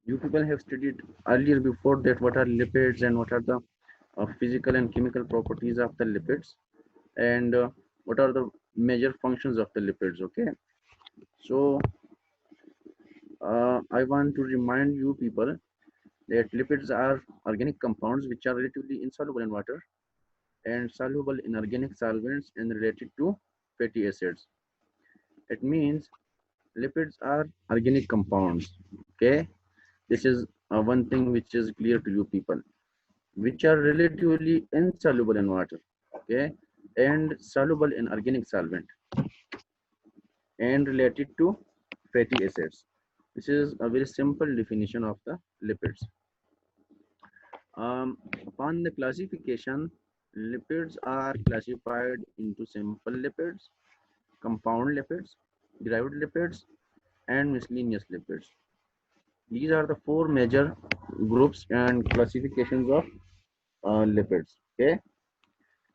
You people have studied earlier before that what are lipids and what are the physical and chemical properties of the lipids, and what are the major functions of the lipids. Okay, so I want to remind you people that lipids are organic compounds which are relatively insoluble in water and soluble in organic solvents and related to fatty acids. It means lipids are organic compounds. Okay, this is one thing which is clear to you people, which are relatively insoluble in water. Okay, and soluble in organic solvent and related to fatty acids. This is a very simple definition of the lipids. Upon the classification, lipids are classified into simple lipids, compound lipids, derived lipids, and miscellaneous lipids. These are the four major groups and classifications of lipids. Okay,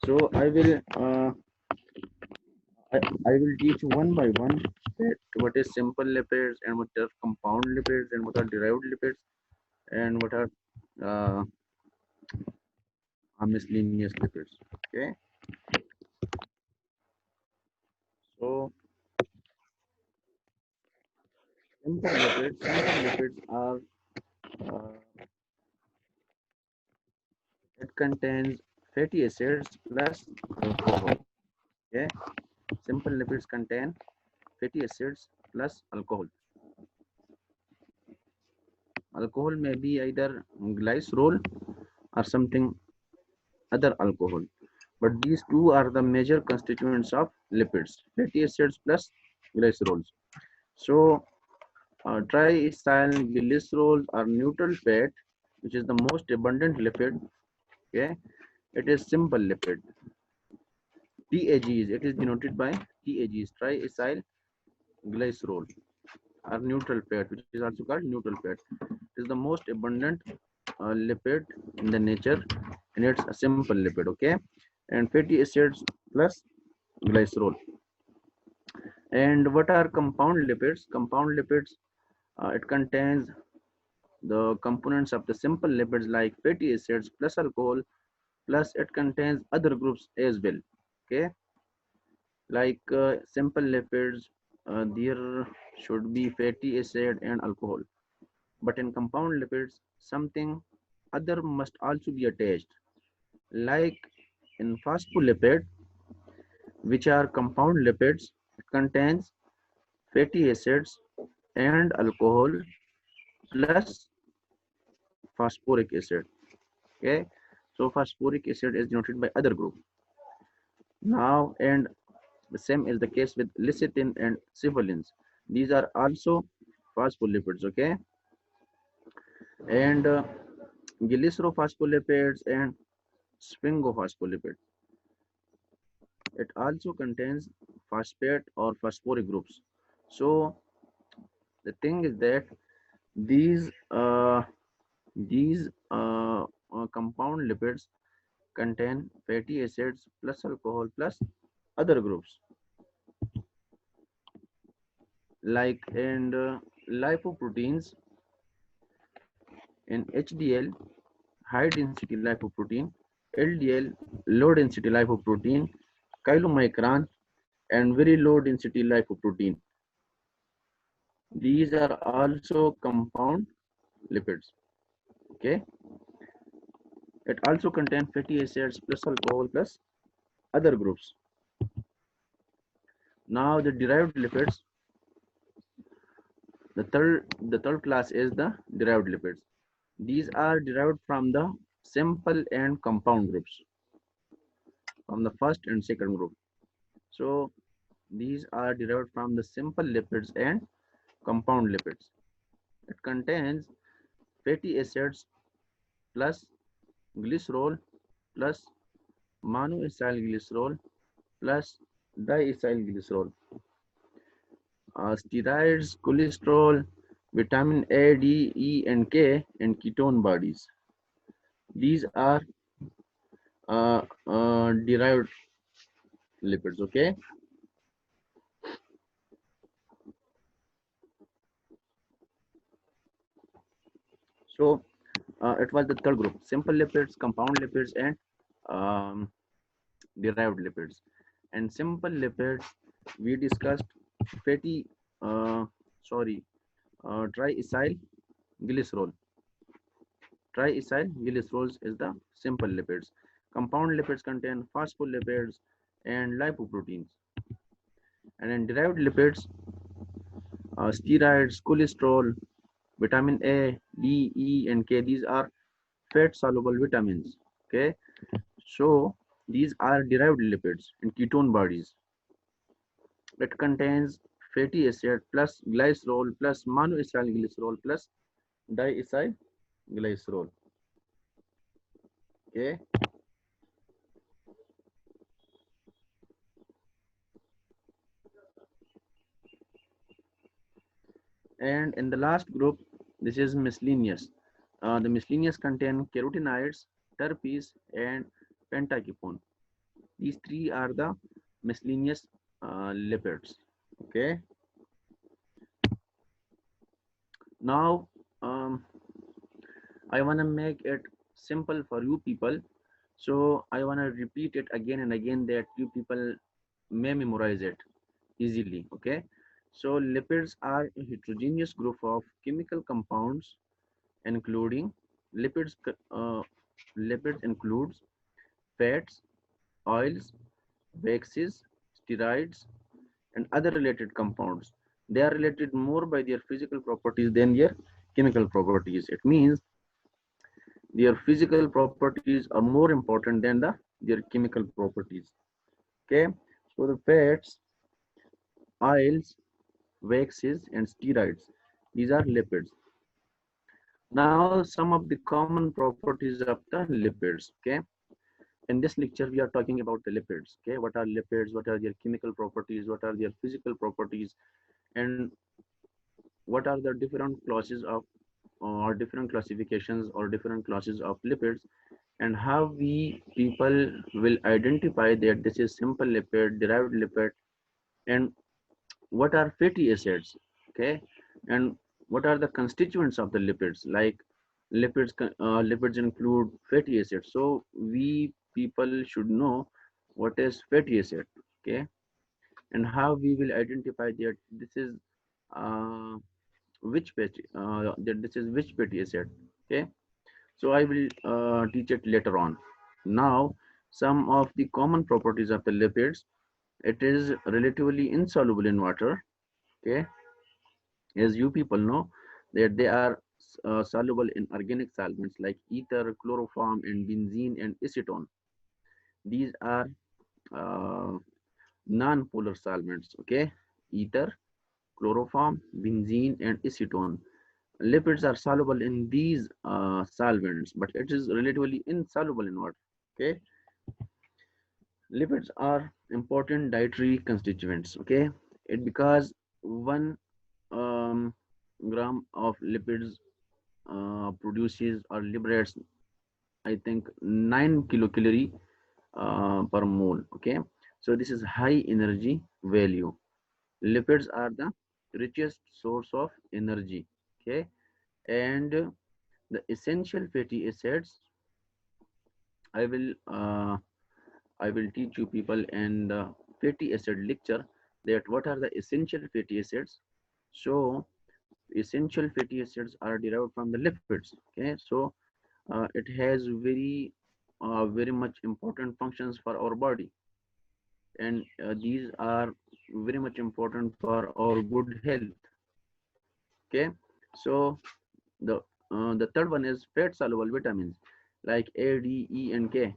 so I will teach one by one that what is simple lipids and what are compound lipids and what are derived lipids and what uh, are miscellaneous lipids. Okay, so simple lipids are uh, it contains fatty acids plus alcohol. Okay, simple lipids contain fatty acids plus alcohol. Alcohol may be either glycerol or something other alcohol, but these two are the major constituents of lipids: fatty acids plus glycerols. So, triacylglycerols are neutral fat, which is the most abundant lipid. Okay, it is simple lipid. TAGs, it is denoted by TAGs, triacylglycerol, are neutral fat, which is also called neutral fat. It is the most abundant lipid in the nature, and it's a simple lipid. Okay, and fatty acids plus glycerol. And what are compound lipids? Compound lipids, it contains the components of the simple lipids like fatty acids plus alcohol, plus it contains other groups as well. Okay, like simple lipids, there should be fatty acid and alcohol, but in compound lipids something other must also be attached, like in phospholipid, which are compound lipids. It contains fatty acids and alcohol plus phosphoric acid. Okay, so phosphoric acid is denoted by other group. Now, and the same is the case with lecithin and sivalins. These are also phospholipids. Okay, and glycerophospholipids and sphingophospholipid. It also contains phosphate or phosphoric groups. So the thing is that these uh, these compound lipids contain fatty acids plus alcohol plus other groups, like and lipoproteins in HDL, high density lipoprotein, LDL, low density lipoprotein, chylomicron, and very low density lipoprotein. These are also compound lipids. Okay, it also contains fatty acids plus alcohol plus other groups. Now the derived lipids, the third class is the derived lipids. These are derived from the simple and compound groups, from the first and second group. So these are derived from the simple lipids and compound lipids. It contains fatty acids plus glycerol plus monoacylglycerol plus diacylglycerol, steroids, cholesterol, vitamin A, D, E, and K, and ketone bodies. These are derived lipids. Okay, So it was the third group: simple lipids, compound lipids, and um, derived lipids. And simple lipids, we discussed fatty, sorry, triacyl glycerol. Triacyl glycerols is the simple lipids. Compound lipids contain phospholipids and lipoproteins. And then derived lipids, steroids, cholesterol, vitamin A, D, E, and K. These are fat soluble vitamins. Okay, so these are derived lipids in ketone bodies. It contains fatty acid plus glycerol plus monoacyl glycerol plus diacyl glycerol. Okay, and in the last group, this is miscellaneous. The miscellaneous contain carotenoids, terpenes, and pentaketone. These three are the miscellaneous lipids. Okay, now I want to make it simple for you people. So I want to repeat it again and again that you people may memorize it easily. Okay, so lipids are a heterogeneous group of chemical compounds including lipids. Lipids includes fats, oils, waxes, steroids, and other related compounds. They are related more by their physical properties than their chemical properties. It means their physical properties are more important than their chemical properties. Okay, so the fats, oils, waxes, and steroids, these are lipids. Now some of the common properties of the lipids. Okay, in this lecture we are talking about the lipids. Okay, what are lipids, what are their chemical properties, what are their physical properties, and what are the different classes of or different classifications or different classes of lipids, and how we people will identify that this is simple lipid, derived lipid, and what are fatty acids. Okay, and what are the constituents of the lipids. Like lipids include fatty acids, so we people should know what is fatty acid. Okay, and how we will identify that this is uh, that this is which fatty acid. Okay, so I will teach it later on. Now some of the common properties of the lipids: it is relatively insoluble in water. Okay, as you people know that they are soluble in organic solvents like ether, chloroform, and benzene and acetone. These are uh, non-polar solvents. Okay, ether, chloroform, benzene, and acetone. Lipids are soluble in these solvents, but it is relatively insoluble in water. Okay, lipids are important dietary constituents. Okay, it because 1 gram of lipids produces or liberates, I think, 9 kilocalorie per mole. Okay, so this is high energy value. Lipids are the richest source of energy. Okay, and the essential fatty acids, I will uh, I will teach you people in the fatty acid lecture that what are the essential fatty acids. So essential fatty acids are derived from the lipids. Okay, so it has very much important functions for our body, and these are very much important for our good health. Okay, so the third one is fat soluble vitamins like A, D, E, and K.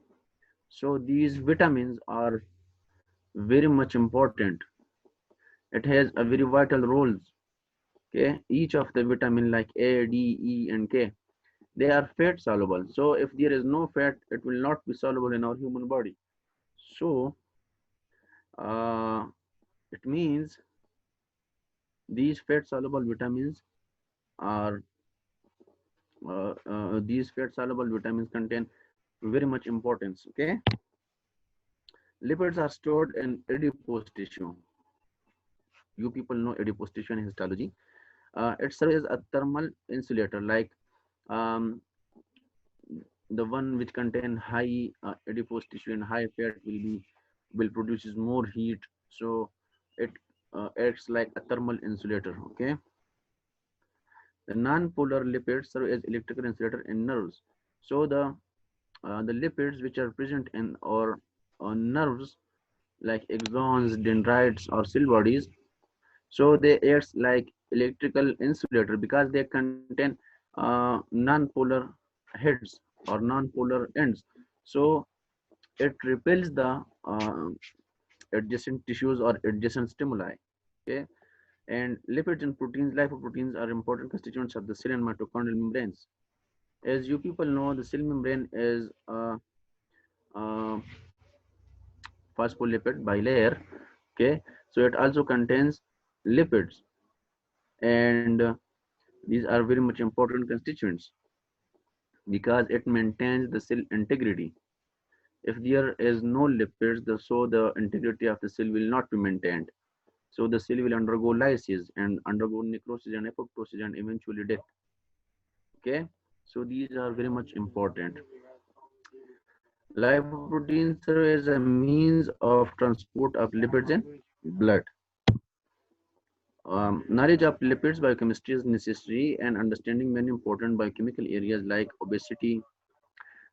So these vitamins are very much important. It has a very vital roles. Okay, each of the vitamin like A, D, E, and K, they are fat soluble. So if there is no fat, it will not be soluble in our human body. So uh, it means these fat soluble vitamins are these fat soluble vitamins contain very much importance. Okay, lipids are stored in adipose tissue. You people know adipose tissue in histology. It serves as a thermal insulator. Like Um, the one which contain high adipose tissue and high fat will produces more heat, so it acts like a thermal insulator. Okay, the non-polar lipids serve as electrical insulator in nerves. So the lipids which are present in our nerves like axons, dendrites, or cell bodies, so they act like electrical insulator because they contain non-polar heads or non-polar ends. So it repels the adjacent tissues or adjacent stimuli. Okay, and lipids and proteins, lipoproteins, are important constituents of the cell and mitochondrial membranes. As you people know, the cell membrane is a phospholipid bilayer. Okay, so it also contains lipids, and these are very much important constituents because it maintains the cell integrity. If there is no lipids, so the integrity of the cell will not be maintained. So the cell will undergo lysis and undergo necrosis and apoptosis and eventually death. Okay, so these are very much important. Lipoproteins serve as a means of transport of lipids in blood. Knowledge of lipids biochemistry is necessary, and understanding many important biochemical areas like obesity.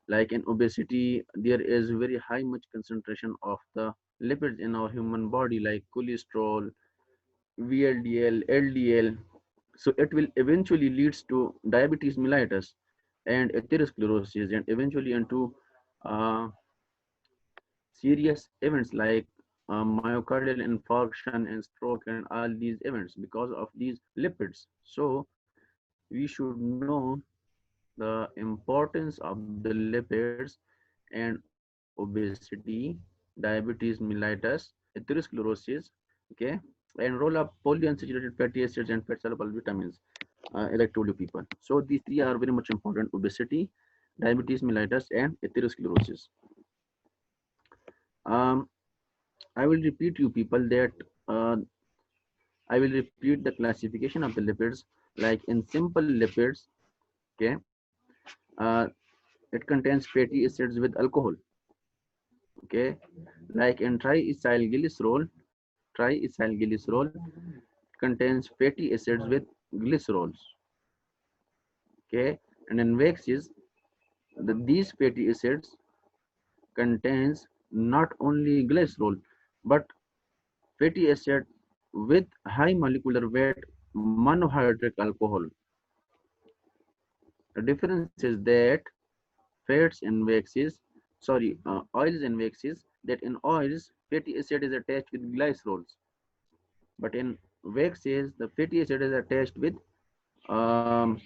Like in obesity, there is very high much concentration of the lipids in our human body, like cholesterol, VLDL, LDL. So it will eventually leads to diabetes mellitus and atherosclerosis, and eventually into uh, serious events like myocardial infarction and stroke and all these events because of these lipids. So we should know the importance of the lipids and obesity, diabetes mellitus, atherosclerosis, okay, and role of polyunsaturated fatty acids and fat soluble vitamins, as I told you people. So these three are very much important: obesity, diabetes mellitus, and atherosclerosis. Um, I will repeat you people that uh, I will repeat the classification of the lipids. Like in simple lipids, okay, uh, it contains fatty acids with alcohol. Okay, like in triethylglycerol contains fatty acids with glycerols. Okay, and in waxes, these fatty acids contains not only glycerol but fatty acid with high molecular weight monohydric alcohol. The difference is that fats in waxes, oils in waxes, that in oils fatty acid is attached with glycerols, but in waxes the fatty acid is attached with um,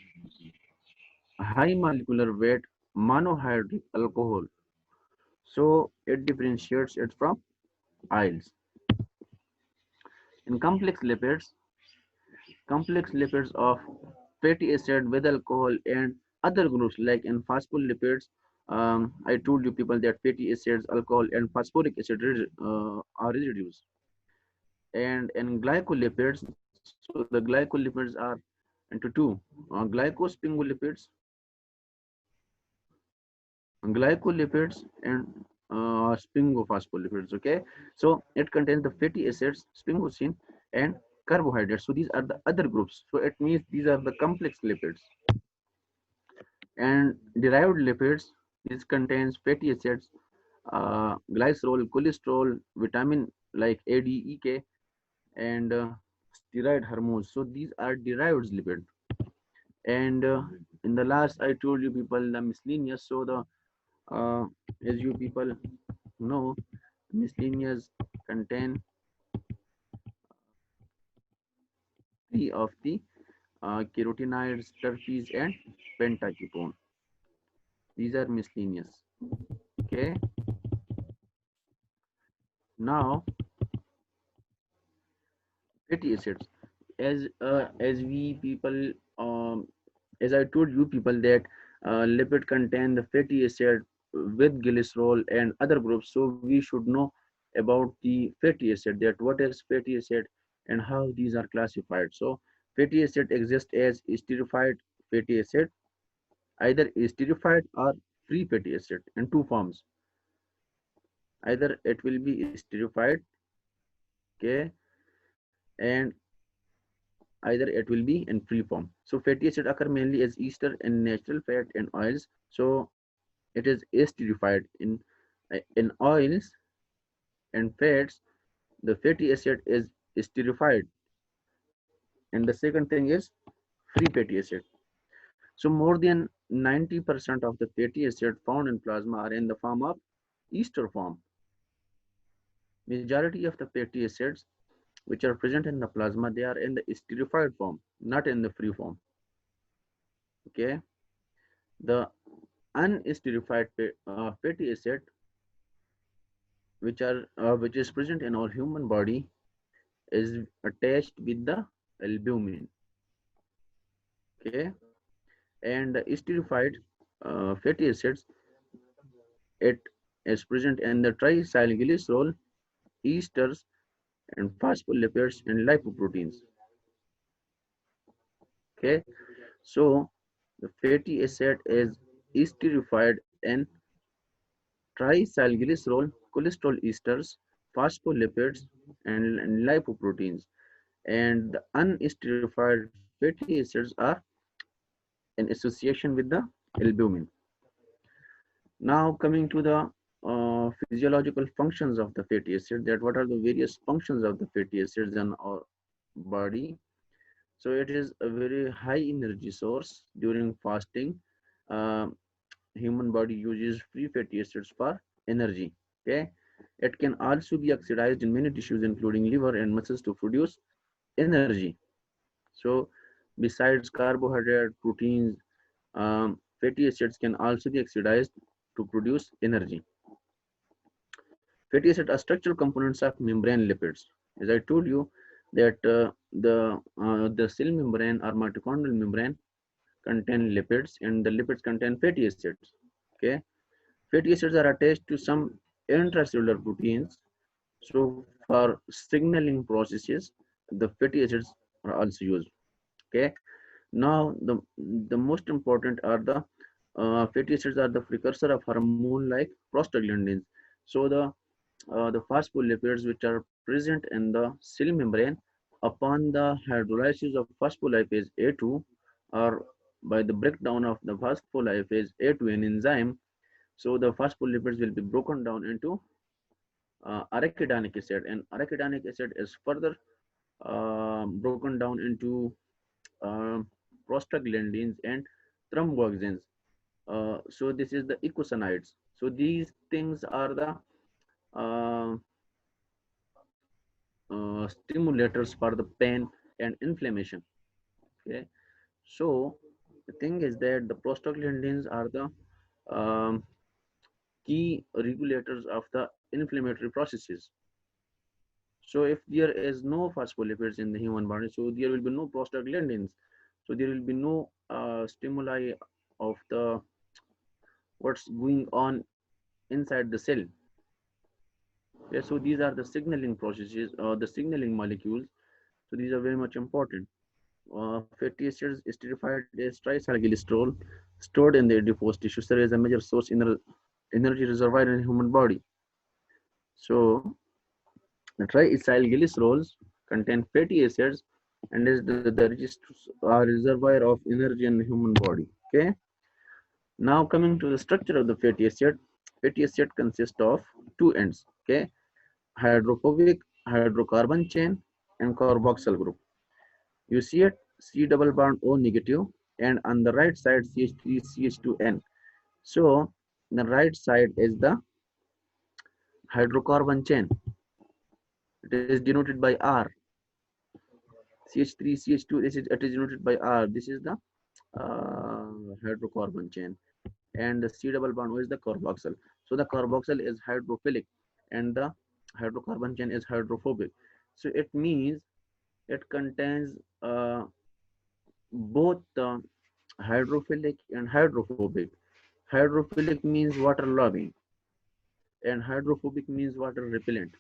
high molecular weight monohydric alcohol. So it differentiates it from oils. In complex lipids of fatty acid with alcohol and other groups like in phospholipids, I told you people that fatty acids, alcohol, and phosphoric acid are residues. And in glycolipids, so the glycolipids are into two: glycosphingolipids, glycolipids, and sphingospholipids. Okay, so it contains the fatty acids, sphingosine, and carbohydrates. So these are the other groups. So it means these are the complex lipids. And derived lipids, this contains fatty acids, glycerol, cholesterol, vitamin like A, D, E, K, and steroid hormones. So these are derived lipids. And in the last, I told you people the miscellaneous. So the as you people know, miscellaneous contain three of the carotenoids, terpenes, and pentaketone. These are miscellaneous. Okay. Now fatty acids. As we people as I told you people that lipid contain the fatty acid with glycerol and other groups. So we should know about the fatty acid, that what is fatty acid and how these are classified. So fatty acid exists as esterified fatty acid, either esterified or free fatty acid in two forms. Either it will be esterified, okay, and either it will be in free form. So fatty acid occur mainly as ester in natural fat and oils. So it is esterified in oils and fats. The fatty acid is esterified, and the second thing is free fatty acid. So more than 90% of the fatty acid found in plasma are in the form of ester form. Majority of the fatty acids which are present in the plasma, they are in the esterified form, not in the free form. Okay, the unesterified fatty acid which is present in our human body is attached with the albumin. Okay, and the esterified fatty acids, it is present in the triacylglycerol, esters, and phospholipids and lipoproteins. Okay, so the fatty acid is esterified in triacylglycerol, cholesterol esters, phospholipids, and lipoproteins. And the unesterified fatty acids are in association with the albumin. Now coming to the physiological functions of the fatty acid, that what are the various functions of the fatty acids in our body. So it is a very high energy source during fasting. Uh, Human body uses free fatty acids for energy. Okay, it can also be oxidized in many tissues including liver and muscles to produce energy. So besides carbohydrate, proteins, fatty acids can also be oxidized to produce energy. Fatty acids are structural components of membrane lipids. As I told you that the cell membrane or mitochondrial membrane contain lipids, and the lipids contain fatty acids. Okay, fatty acids are attached to some intracellular proteins. So for signaling processes, the fatty acids are also used. Okay, now the most important are the fatty acids are the precursor of hormone like prostaglandins. So the phospholipids which are present in the cell membrane upon the hydrolysis of phospholipase A2, or by the breakdown of the phospholipase A2 in enzyme, so the phospholipids will be broken down into arachidonic acid, and arachidonic acid is further broken down into uh, prostaglandins and thromboxanes. So this is the eicosanoids. So these things are the uh, stimulators for the pain and inflammation. Okay, so the thing is that the prostaglandins are the um, key regulators of the inflammatory processes. So if there is no phospholipids in the human body, so there will be no prostaglandins. So there will be no stimuli of the what's going on inside the cell. Yeah, so these are the signaling processes or the signaling molecules. So these are very much important. Fatty acids esterified as triacylglycerol stored in the adipose tissue serve as a major source in the energy reservoir in the human body. So the triacylglycerols contain fatty acids and is the richest reservoir of energy in the human body. Okay. Now coming to the structure of the fatty acid consists of two ends. Okay, hydrophobic hydrocarbon chain and carboxyl group. You see it, C double bond O negative, and on the right side CH3 CH2N. So the right side is the hydrocarbon chain. It is denoted by R. CH3 CH2, it is denoted by R. This is the hydrocarbon chain, and the C double bond O is the carboxyl. So the carboxyl is hydrophilic and the hydrocarbon chain is hydrophobic. So it means it contains both the hydrophilic and hydrophobic. Hydrophilic means water loving and hydrophobic means water repellent.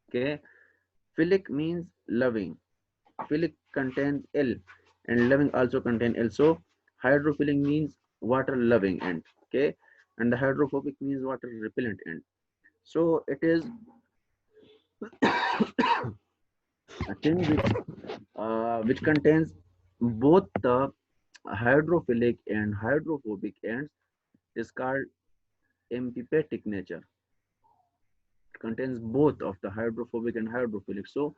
Okay, philic means loving. Philic contains L and loving also contain L. So hydrophilic means water loving end. Okay, and the hydrophobic means water repellent end. So it is a thing which contains both the hydrophilic and hydrophobic ends is called amphipathic nature. It contains both of the hydrophobic and hydrophilic. So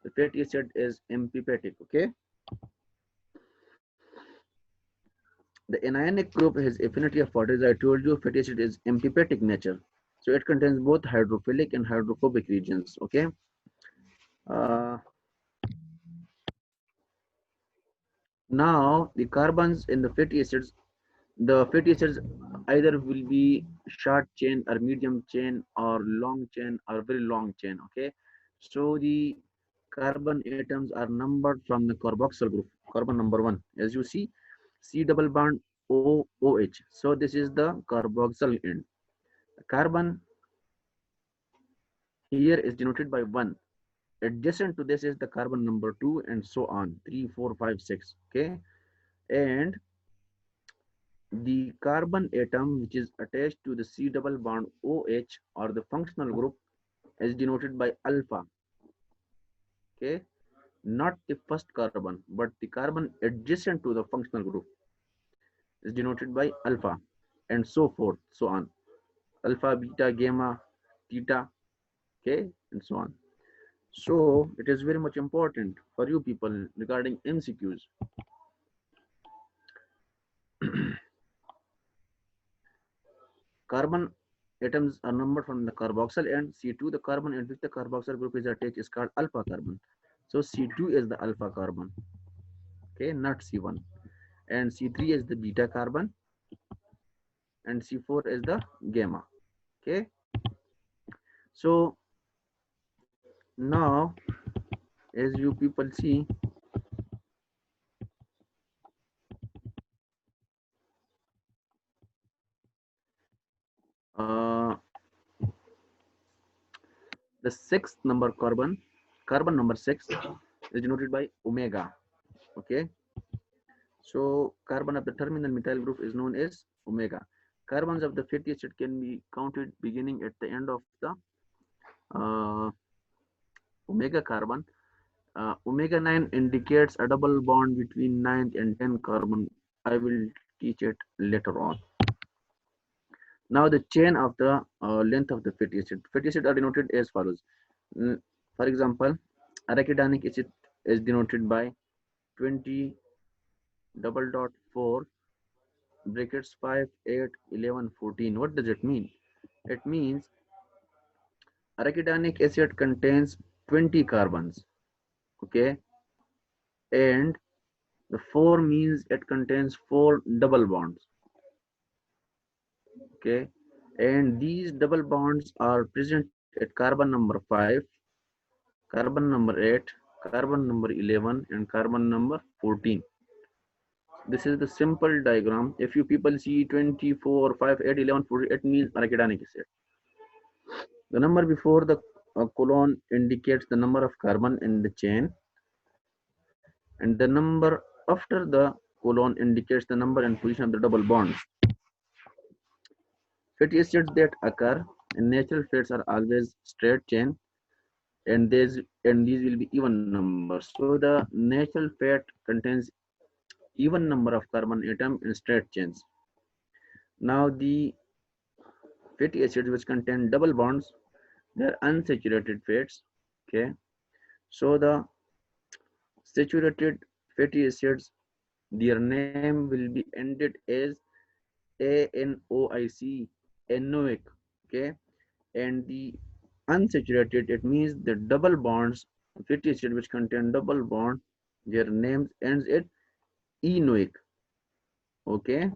the fatty acid is amphipathic. Okay, the anionic group has affinity of water. As I told you, fatty acid is amphipathic nature. So it contains both hydrophilic and hydrophobic regions. Okay. Uh, Now the carbons in the fatty acids either will be short chain or medium chain or long chain or very long chain. Okay, so the carbon atoms are numbered from the carboxyl group, carbon number one. As you see, C double bond OH. So this is the carboxyl end. Carbon here is denoted by one. Adjacent to this is the carbon number two, and so on, 3, 4, 5, 6. Okay, and the carbon atom which is attached to the C double bond OH or the functional group is denoted by alpha. Okay, not the first carbon, but the carbon adjacent to the functional group is denoted by alpha, and so forth, so on. Alpha, beta, gamma, theta, okay, and so on. So it is very much important for you people regarding MCQs. Carbon atoms are numbered from the carboxyl end. C2, the carbon in which the carboxyl group is attached, is called alpha carbon. So C2 is the alpha carbon, okay, not C1. And C3 is the beta carbon, and C4 is the gamma. Okay. So now, as you people see, uh, the sixth number carbon number 6 is denoted by omega. Okay. So carbon of the terminal methyl group is known as omega. Carbons of the fatty acid can be counted beginning at the end of the uh, omega carbon. Omega 9 indicates a double bond between ninth and 10 carbon. I will teach it later on. Now the chain of the length of the fatty acid. Fatty acid are denoted as follows. For example, arachidonic acid is denoted by 20 double dot 4 brackets 5, 8, 11, 14. What does it mean? It means arachidonic acid contains 20 carbons. Okay, and the 4 means it contains 4 double bonds. Okay, and these double bonds are present at carbon number 5, carbon number 8, carbon number 11, and carbon number 14. This is the simple diagram. If you people see 24, 5, 8, 11, 14, it means arachidonic acid. The number before the colon indicates the number of carbon in the chain, and the number after the colon indicates the number and position of the double bonds. Fatty acids that occur in natural fats are always straight chain, and these will be even numbers. So the natural fat contains even number of carbon atom in straight chains. Now the fatty acids which contain double bonds, they are unsaturated fats. Okay, so the saturated fatty acids, their name will be ended as ANOIC, anoic. Okay, and the unsaturated, it means the double bonds fatty acid which contain double bond, their names ends at enoic. Okay.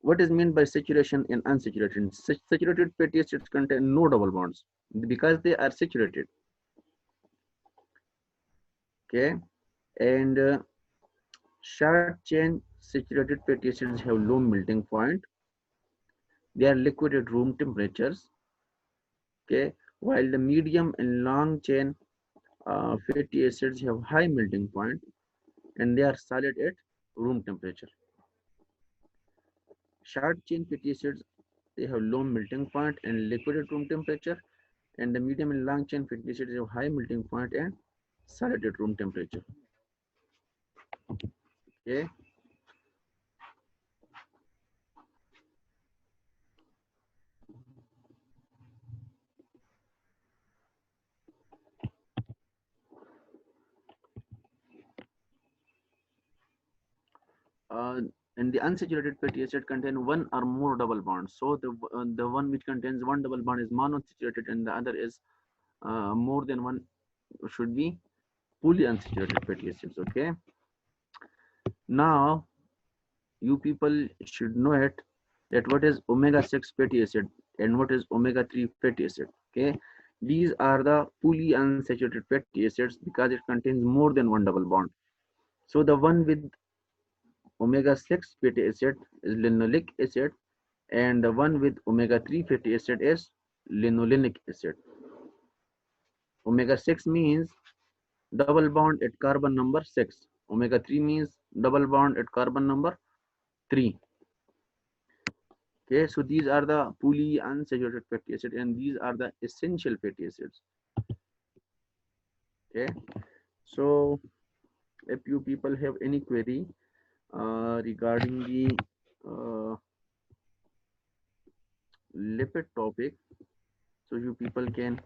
What is meant by saturation and unsaturated? Saturated fatty acids contain no double bonds because they are saturated. Okay, and short chain saturated fatty acids have low melting point. They are liquid at room temperatures. Okay, while the medium and long chain fatty acids have high melting point and they are solid at room temperature. Short chain fatty acids, they have low melting point and liquid at room temperature, and the medium and long chain fatty acids have high melting point and solid at room temperature. Okay. uh, and the unsaturated fatty acid contain one or more double bonds. So the one which contains one double bond is monounsaturated, and the other is more than one, should be polyunsaturated fatty acids. Okay. Now you people should know it, that what is omega-6 fatty acid and what is omega-3 fatty acid. Okay. These are the polyunsaturated fatty acids because it contains more than one double bond. So the one with omega-6 fatty acid is linoleic acid, and the one with omega-3 fatty acid is linolenic acid. Omega-6 means double bond at carbon number 6. Omega-3 means double bond at carbon number 3. Okay, so these are the polyunsaturated fatty acid, and these are the essential fatty acids. Okay, so if you people have any query regarding the uh, lipid topic, so you people can